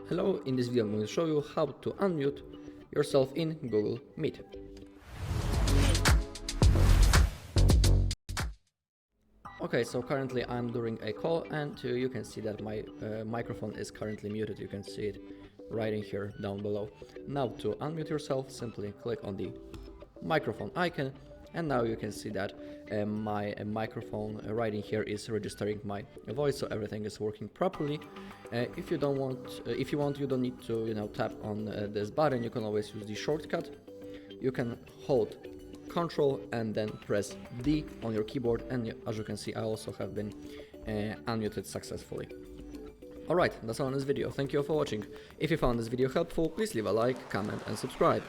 Hello, in this video I'm going to show you how to unmute yourself in Google Meet. Okay, so currently I'm during a call and you can see that my microphone is currently muted. You can see it right in here down below. Now to unmute yourself, simply click on the microphone icon, and now you can see that my microphone right in here is registering my voice, so everything is working properly. If you want, you don't need to tap on this button. You can always use the shortcut. You can hold Ctrl and then press D on your keyboard, and as you can see, I also have been unmuted successfully. Alright, that's all in this video. Thank you all for watching. If you found this video helpful, please leave a like, comment and subscribe.